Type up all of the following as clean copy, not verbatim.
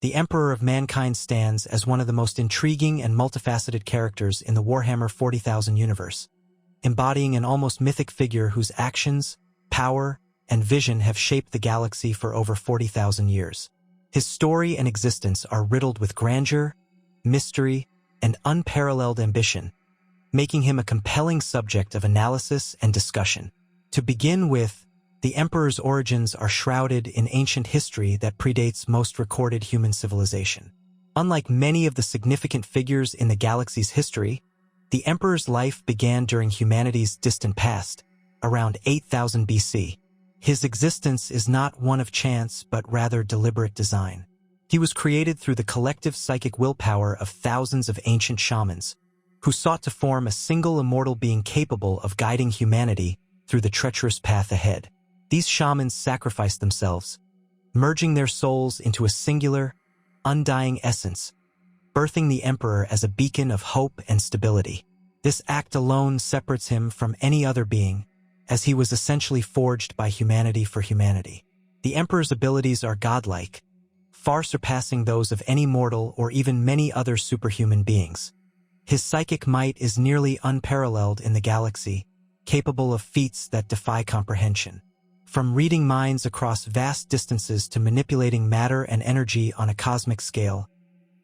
the Emperor of Mankind stands as one of the most intriguing and multifaceted characters in the Warhammer 40,000 universe, embodying an almost mythic figure whose actions, power, and vision have shaped the galaxy for over 40,000 years. His story and existence are riddled with grandeur, mystery, and unparalleled ambition, making him a compelling subject of analysis and discussion. To begin with, the Emperor's origins are shrouded in ancient history that predates most recorded human civilization. Unlike many of the significant figures in the galaxy's history, the Emperor's life began during humanity's distant past, around 8000 BC. His existence is not one of chance but rather deliberate design. He was created through the collective psychic willpower of thousands of ancient shamans, who sought to form a single immortal being capable of guiding humanity through the treacherous path ahead. These shamans sacrificed themselves, merging their souls into a singular, undying essence, birthing the Emperor as a beacon of hope and stability. This act alone separates him from any other being, as he was essentially forged by humanity for humanity. The Emperor's abilities are godlike, far surpassing those of any mortal or even many other superhuman beings. His psychic might is nearly unparalleled in the galaxy, capable of feats that defy comprehension. From reading minds across vast distances to manipulating matter and energy on a cosmic scale,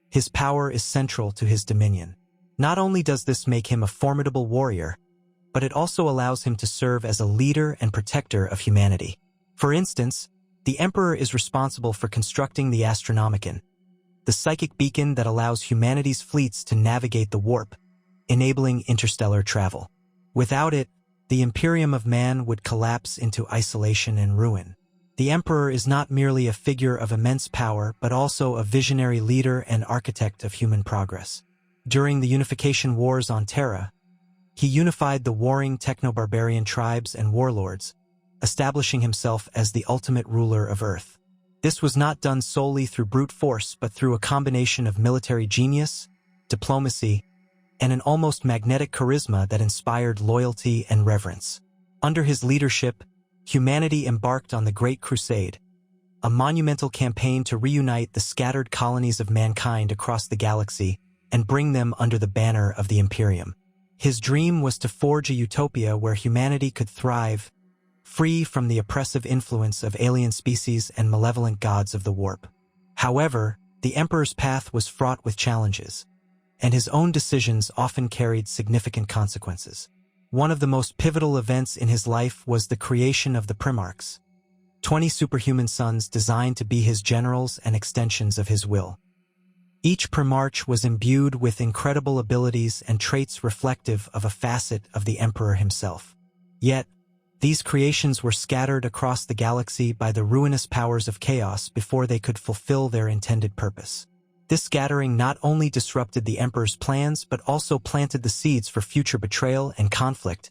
his power is central to his dominion. Not only does this make him a formidable warrior, but it also allows him to serve as a leader and protector of humanity. For instance, the Emperor is responsible for constructing the Astronomicon, the psychic beacon that allows humanity's fleets to navigate the warp, enabling interstellar travel. Without it, the Imperium of man would collapse into isolation and ruin. The Emperor is not merely a figure of immense power, but also a visionary leader and architect of human progress. During the unification wars on Terra, he unified the warring techno-barbarian tribes and warlords, establishing himself as the ultimate ruler of Earth. This was not done solely through brute force, but through a combination of military genius, diplomacy, and an almost magnetic charisma that inspired loyalty and reverence. Under his leadership, humanity embarked on the Great Crusade, a monumental campaign to reunite the scattered colonies of mankind across the galaxy and bring them under the banner of the Imperium. His dream was to forge a utopia where humanity could thrive, free from the oppressive influence of alien species and malevolent gods of the warp. However, the Emperor's path was fraught with challenges, and his own decisions often carried significant consequences. One of the most pivotal events in his life was the creation of the Primarchs, 20 superhuman sons designed to be his generals and extensions of his will. Each Primarch was imbued with incredible abilities and traits reflective of a facet of the Emperor himself. Yet, these creations were scattered across the galaxy by the ruinous powers of chaos before they could fulfill their intended purpose. This scattering not only disrupted the Emperor's plans, but also planted the seeds for future betrayal and conflict,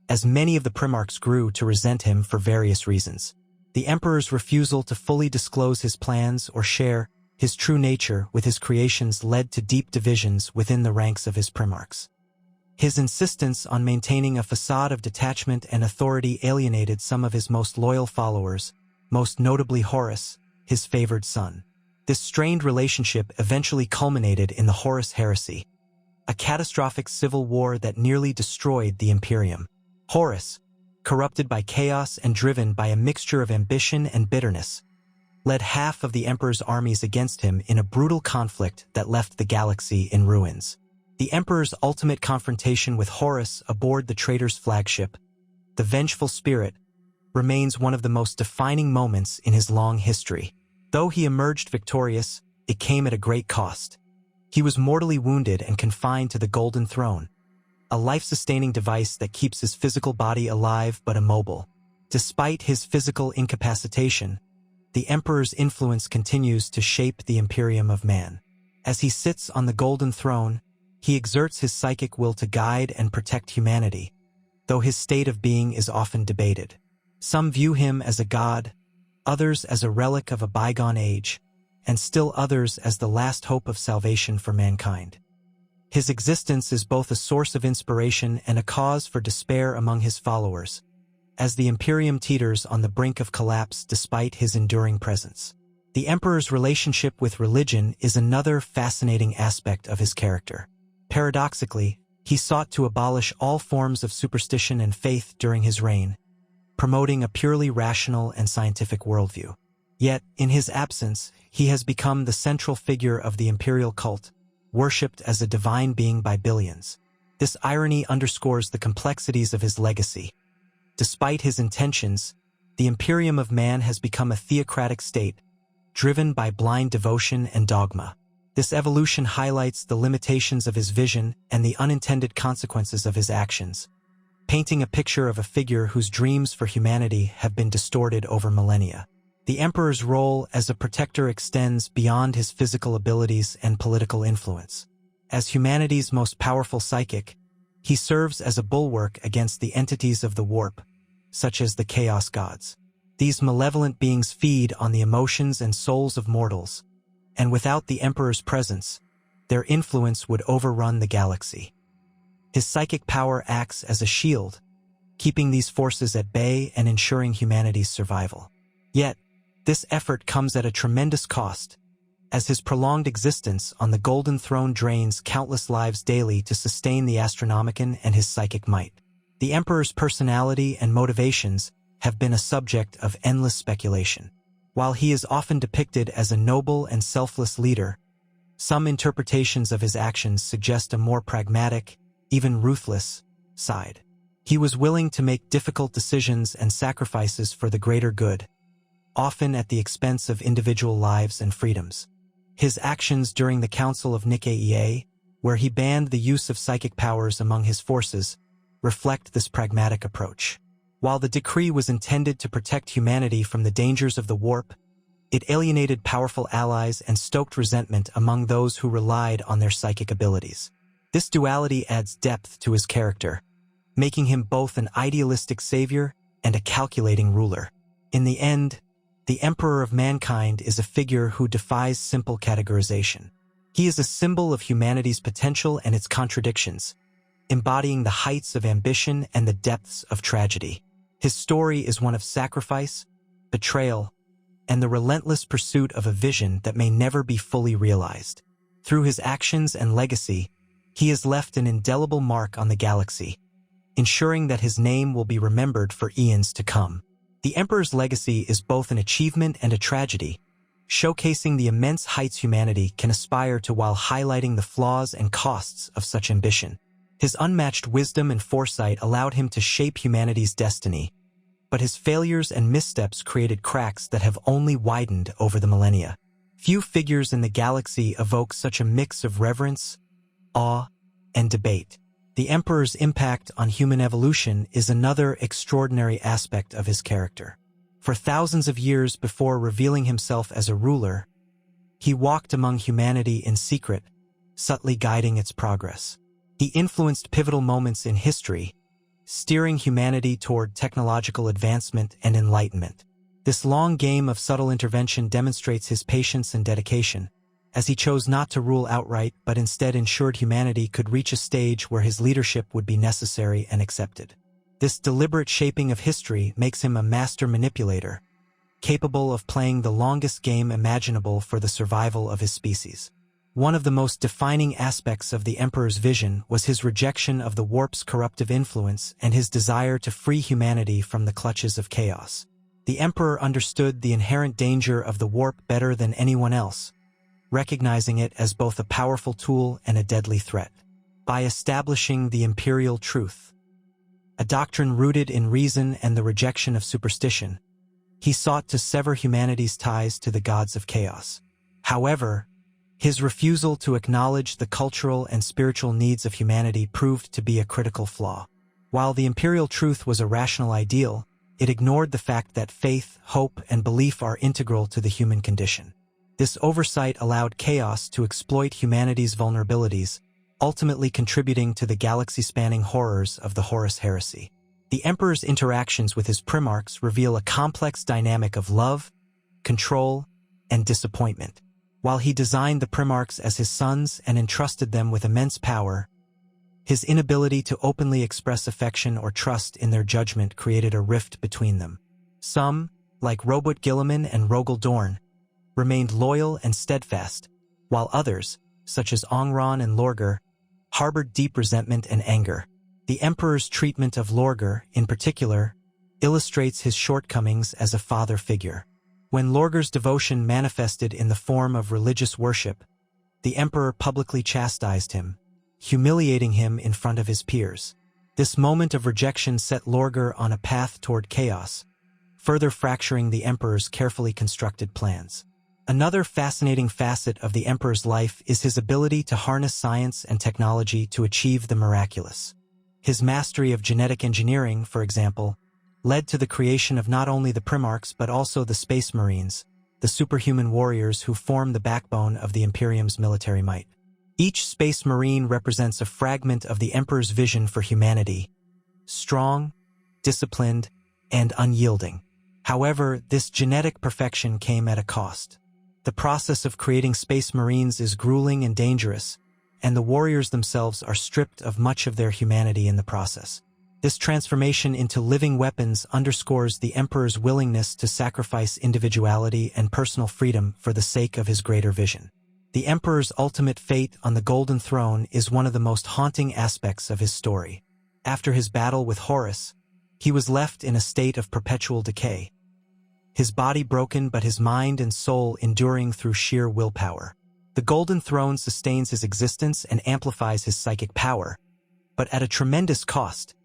as many of the Primarchs grew to resent him for various reasons. The Emperor's refusal to fully disclose his plans or share his true nature with his creations led to deep divisions within the ranks of his Primarchs. His insistence on maintaining a facade of detachment and authority alienated some of his most loyal followers, most notably Horus, his favored son. This strained relationship eventually culminated in the Horus Heresy, a catastrophic civil war that nearly destroyed the Imperium. Horus, corrupted by chaos and driven by a mixture of ambition and bitterness, led half of the Emperor's armies against him in a brutal conflict that left the galaxy in ruins. The Emperor's ultimate confrontation with Horus aboard the traitor's flagship, the Vengeful Spirit, remains one of the most defining moments in his long history. Though he emerged victorious, it came at a great cost. He was mortally wounded and confined to the Golden Throne, a life-sustaining device that keeps his physical body alive but immobile. Despite his physical incapacitation, the Emperor's influence continues to shape the Imperium of man. As he sits on the Golden Throne, he exerts his psychic will to guide and protect humanity, though his state of being is often debated. Some view him as a god, others as a relic of a bygone age, and still others as the last hope of salvation for mankind. His existence is both a source of inspiration and a cause for despair among his followers, as the Imperium teeters on the brink of collapse despite his enduring presence. The emperor's relationship with religion is another fascinating aspect of his character. Paradoxically, he sought to abolish all forms of superstition and faith during his reign, promoting a purely rational and scientific worldview. Yet, in his absence, he has become the central figure of the imperial cult, worshipped as a divine being by billions. This irony underscores the complexities of his legacy. Despite his intentions, the Imperium of Man has become a theocratic state, driven by blind devotion and dogma. This evolution highlights the limitations of his vision and the unintended consequences of his actions, painting a picture of a figure whose dreams for humanity have been distorted over millennia. The emperor's role as a protector extends beyond his physical abilities and political influence. As humanity's most powerful psychic, he serves as a bulwark against the entities of the warp, such as the Chaos Gods. These malevolent beings feed on the emotions and souls of mortals, and without the emperor's presence, their influence would overrun the galaxy. His psychic power acts as a shield, keeping these forces at bay and ensuring humanity's survival. Yet, this effort comes at a tremendous cost, as his prolonged existence on the Golden Throne drains countless lives daily to sustain the Astronomicon and his psychic might. The Emperor's personality and motivations have been a subject of endless speculation. While he is often depicted as a noble and selfless leader, some interpretations of his actions suggest a more pragmatic, even ruthless, side. He was willing to make difficult decisions and sacrifices for the greater good, often at the expense of individual lives and freedoms. His actions during the Council of Nicaea, where he banned the use of psychic powers among his forces, reflect this pragmatic approach. While the decree was intended to protect humanity from the dangers of the warp, it alienated powerful allies and stoked resentment among those who relied on their psychic abilities. This duality adds depth to his character, making him both an idealistic savior and a calculating ruler. In the end, the Emperor of Mankind is a figure who defies simple categorization. He is a symbol of humanity's potential and its contradictions, embodying the heights of ambition and the depths of tragedy. His story is one of sacrifice, betrayal, and the relentless pursuit of a vision that may never be fully realized. Through his actions and legacy, he has left an indelible mark on the galaxy, ensuring that his name will be remembered for eons to come. The Emperor's legacy is both an achievement and a tragedy, showcasing the immense heights humanity can aspire to while highlighting the flaws and costs of such ambition. His unmatched wisdom and foresight allowed him to shape humanity's destiny, but his failures and missteps created cracks that have only widened over the millennia. Few figures in the galaxy evoke such a mix of reverence, awe, and debate. The Emperor's impact on human evolution is another extraordinary aspect of his character. For thousands of years before revealing himself as a ruler, he walked among humanity in secret, subtly guiding its progress. He influenced pivotal moments in history, steering humanity toward technological advancement and enlightenment. This long game of subtle intervention demonstrates his patience and dedication, as he chose not to rule outright but instead ensured humanity could reach a stage where his leadership would be necessary and accepted. This deliberate shaping of history makes him a master manipulator, capable of playing the longest game imaginable for the survival of his species. One of the most defining aspects of the Emperor's vision was his rejection of the warp's corruptive influence and his desire to free humanity from the clutches of chaos. The Emperor understood the inherent danger of the warp better than anyone else, recognizing it as both a powerful tool and a deadly threat. By establishing the imperial truth, a doctrine rooted in reason and the rejection of superstition, he sought to sever humanity's ties to the gods of chaos. However, his refusal to acknowledge the cultural and spiritual needs of humanity proved to be a critical flaw. While the imperial truth was a rational ideal, it ignored the fact that faith, hope, and belief are integral to the human condition. This oversight allowed chaos to exploit humanity's vulnerabilities, ultimately contributing to the galaxy-spanning horrors of the Horus Heresy. The Emperor's interactions with his primarchs reveal a complex dynamic of love, control, and disappointment. While he designed the primarchs as his sons and entrusted them with immense power, his inability to openly express affection or trust in their judgment created a rift between them. Some, like Robert Guilliman and Rogel Dorn, remained loyal and steadfast, while others, such as Ongran and Lorgar, harbored deep resentment and anger. The emperor's treatment of Lorgar, in particular, illustrates his shortcomings as a father figure. When Lorgar's devotion manifested in the form of religious worship, the emperor publicly chastised him, humiliating him in front of his peers. This moment of rejection set Lorgar on a path toward chaos, further fracturing the emperor's carefully constructed plans. Another fascinating facet of the emperor's life is his ability to harness science and technology to achieve the miraculous. His mastery of genetic engineering, for example, led to the creation of not only the Primarchs but also the Space Marines, the superhuman warriors who form the backbone of the Imperium's military might. Each Space Marine represents a fragment of the Emperor's vision for humanity: strong, disciplined, and unyielding. However, this genetic perfection came at a cost. The process of creating Space Marines is grueling and dangerous, and the warriors themselves are stripped of much of their humanity in the process. This transformation into living weapons underscores the Emperor's willingness to sacrifice individuality and personal freedom for the sake of his greater vision. The Emperor's ultimate fate on the Golden Throne is one of the most haunting aspects of his story. After his battle with Horus, he was left in a state of perpetual decay, his body broken but his mind and soul enduring through sheer willpower. The Golden Throne sustains his existence and amplifies his psychic power, but at a tremendous cost.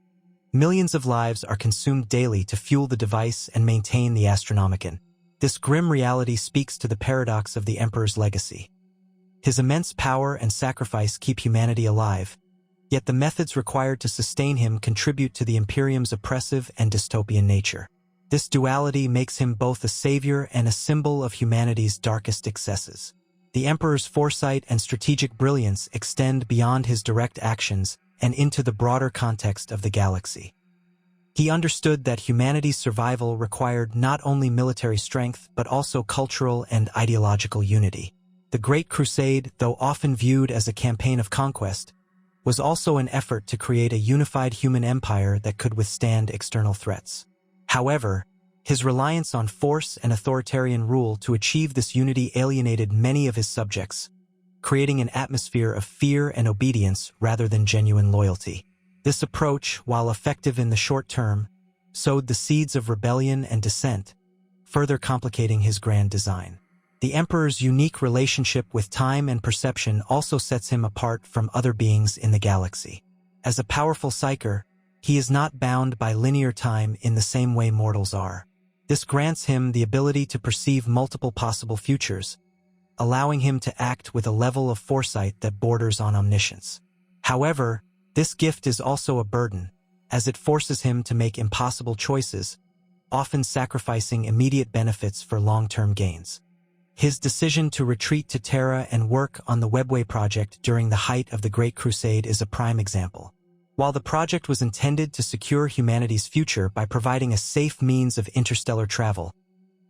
Millions of lives are consumed daily to fuel the device and maintain the Astronomicon. This grim reality speaks to the paradox of the Emperor's legacy. His immense power and sacrifice keep humanity alive, yet the methods required to sustain him contribute to the Imperium's oppressive and dystopian nature. This duality makes him both a savior and a symbol of humanity's darkest excesses. The Emperor's foresight and strategic brilliance extend beyond his direct actions and into the broader context of the galaxy. He understood that humanity's survival required not only military strength but also cultural and ideological unity. The Great Crusade, though often viewed as a campaign of conquest, was also an effort to create a unified human empire that could withstand external threats. However, his reliance on force and authoritarian rule to achieve this unity alienated many of his subjects, creating an atmosphere of fear and obedience rather than genuine loyalty. This approach, while effective in the short term, sowed the seeds of rebellion and dissent, further complicating his grand design. The Emperor's unique relationship with time and perception also sets him apart from other beings in the galaxy. As a powerful psyker, he is not bound by linear time in the same way mortals are. This grants him the ability to perceive multiple possible futures, allowing him to act with a level of foresight that borders on omniscience. However, this gift is also a burden, as it forces him to make impossible choices, often sacrificing immediate benefits for long-term gains. His decision to retreat to Terra and work on the Webway project during the height of the Great Crusade is a prime example. While the project was intended to secure humanity's future by providing a safe means of interstellar travel,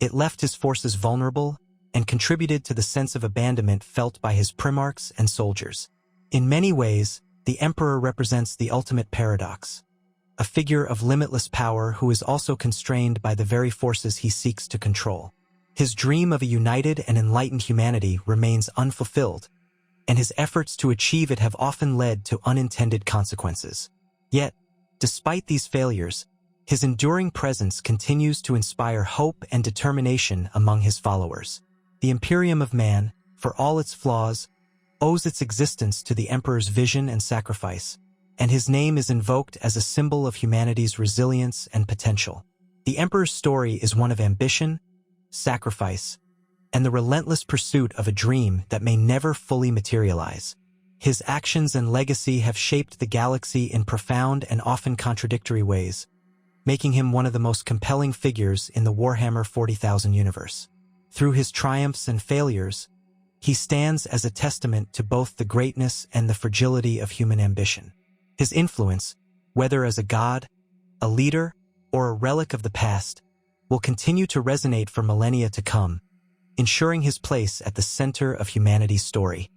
it left his forces vulnerable and contributed to the sense of abandonment felt by his primarchs and soldiers. In many ways, the Emperor represents the ultimate paradox, a figure of limitless power who is also constrained by the very forces he seeks to control. His dream of a united and enlightened humanity remains unfulfilled, and his efforts to achieve it have often led to unintended consequences. Yet, despite these failures, his enduring presence continues to inspire hope and determination among his followers. The Imperium of Man, for all its flaws, owes its existence to the Emperor's vision and sacrifice, and his name is invoked as a symbol of humanity's resilience and potential. The Emperor's story is one of ambition, sacrifice, and the relentless pursuit of a dream that may never fully materialize. His actions and legacy have shaped the galaxy in profound and often contradictory ways, making him one of the most compelling figures in the Warhammer 40,000 universe. Through his triumphs and failures, he stands as a testament to both the greatness and the fragility of human ambition. His influence, whether as a god, a leader, or a relic of the past, will continue to resonate for millennia to come, ensuring his place at the center of humanity's story.